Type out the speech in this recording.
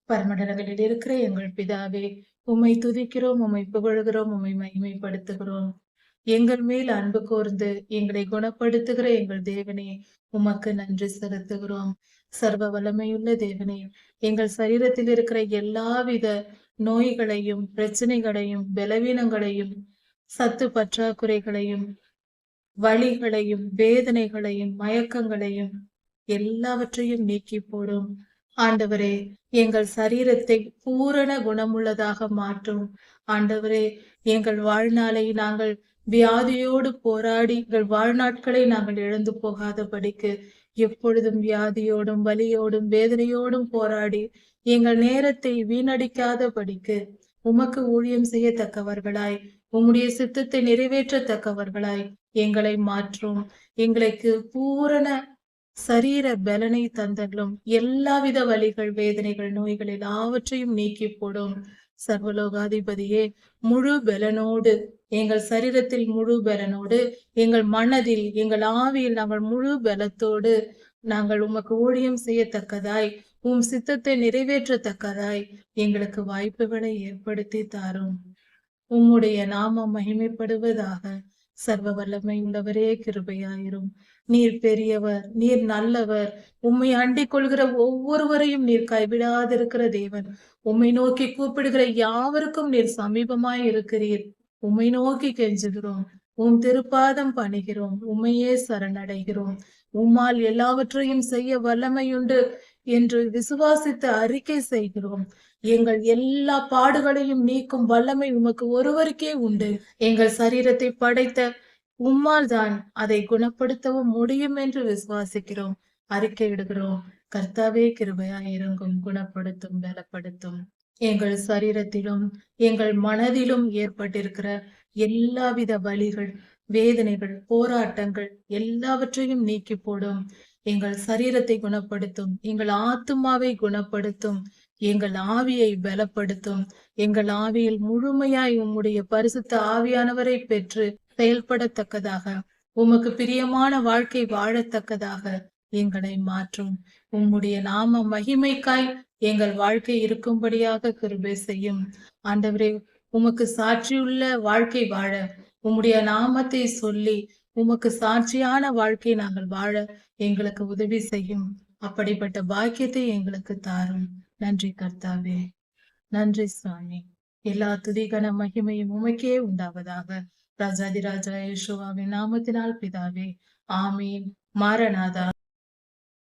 பரமண்டலங்களில் இருக்கிற எங்கள் பிதாவே, உம்மை துதிக்கிறோம், உம்மை புகழ்கிறோம், உம்மை மகிமைப்படுத்துகிறோம். எங்கள் மேல் அன்பு கூர்ந்து எங்களை குணப்படுத்துகிற எங்கள் தேவனே, உமக்கு நன்றி செலுத்துகிறோம். சர்வ வல்லமையுள்ள தேவனே, எங்கள் சரீரத்தில் இருக்கிற எல்லாவித நோய்களையும், பிரச்சனைகளையும், பலவீனங்களையும், சத்து பற்றாக்குறைகளையும், வலிகளையும், வேதனைகளையும், மயக்கங்களையும் எல்லாவற்றையும் நீக்கி போடும். ஆண்டவரே, எங்கள் சரீரத்தை பூரண குணமுள்ளதாக மாற்றும். ஆண்டவரே, எங்கள் வாழ்நாளை நாங்கள் வியாதியோடு போராடி எங்கள் வாழ்நாட்களை நாங்கள் இழந்து போகாதபடிக்கு எப்பொழுதும் வியாதியோடும் வலியோடும் வேதனையோடும் போராடி எங்கள் நேரத்தை வீணடிக்காதபடிக்கு உமக்கு ஊழியம் செய்யத்தக்கவர்களாய், உம்முடைய சித்தத்தை நிறைவேற்றத்தக்கவர்களாய் எங்களை மாற்றும். எங்களுக்கு பூரண சரீர பலனை தந்தள்ளும். எல்லாவித வலிகள், வேதனைகள், நோய்கள் எல்லாவற்றையும் நீக்கி போடும். சர்வலோகாதிபதியே, முழு பலனோடு எங்கள் சரீரத்தில் முழு பலனோடு, எங்கள் மனதில், எங்கள் ஆவியில் நாங்கள் முழு பலத்தோடு நாங்கள் உமக்கு ஊழியம் செய்யத்தக்கதாய், உம் சித்தத்தை நிறைவேற்றத்தக்கதாய் எங்களுக்கு வாய்ப்புகளை ஏற்படுத்தி தாரும். உம்முடைய நாமம் மகிமைப்படுவதாக. சர்வ வல்லமை உள்ளவரே, கிருபையாயிரும். நீர் பெரியவர், நீர் நல்லவர். உம்மை அண்டிக் கொள்கிற ஒவ்வொருவரையும் நீர் கைவிடாதிருக்கிற தேவன். உம்மை நோக்கி கூப்பிடுகிற யாவருக்கும் நீர் சமீபமாய் இருக்கிறீர். உம்மை நோக்கி கெஞ்சுகிறோம், உம் திருப்பாதம் பணிகிறோம், உம்மையே சரணடைகிறோம். உம்மால் எல்லாவற்றையும் செய்ய வல்லமையுண்டு என்று விசுவாசித்து அறிக்கை செய்கிறோம். எங்கள் எல்லா பாடுகளையும் நீக்கும் வல்லமை உமக்கு ஒருவருக்கே உண்டு. எங்கள் சரீரத்தை படைத்த உம்மால் தான் அதை குணப்படுத்தவும் முடியும் என்று விசுவாசிக்கிறோம், அறிக்கையிடுகிறோம். கர்த்தாவே, கிருபையாய் இறங்கும், குணப்படுத்தும், பலப்படுத்தும். எங்கள் சரீரத்திலும் எங்கள் மனதிலும் ஏற்பட்டிருக்கிற எல்லாவித வலிகள், வேதனைகள், போராட்டங்கள் எல்லாவற்றையும் நீக்கி போடும். எங்கள் சரீரத்தை குணப்படுத்தும், எங்கள் ஆத்துமாவை குணப்படுத்தும், எங்கள் ஆவியை பலப்படுத்தும். எங்கள் ஆவியில் முழுமையாய் உம்முடைய பரிசுத்த ஆவியானவரை பெற்று செயல்படத்தக்கதாக, உமக்கு பிரியமான வாழ்க்கை வாழத்தக்கதாக எங்களை மாற்றும். உம்முடைய நாம மகிமைக்காய் எங்கள் வாழ்க்கை இருக்கும்படியாக கிருபை செய்யும். ஆண்டவரே, உமக்கு சாட்சியுள்ள வாழ்க்கை வாழ, உம்முடைய நாமத்தை சொல்லி உமக்கு சாட்சியான வாழ்க்கை நாங்கள் வாழ எங்களுக்கு உதவி செய்யும். அப்படிப்பட்ட பாக்கியத்தை எங்களுக்கு தாரும். நன்றி கர்த்தாவே, நன்றி சுவாமி. எல்லா துதிகன மகிமையும் உமக்கே உண்டாவதாக. ராஜாதிராஜா இயேசுவாவின் நாமத்தினால் பிதாவே, ஆமீன். மாரநாதா.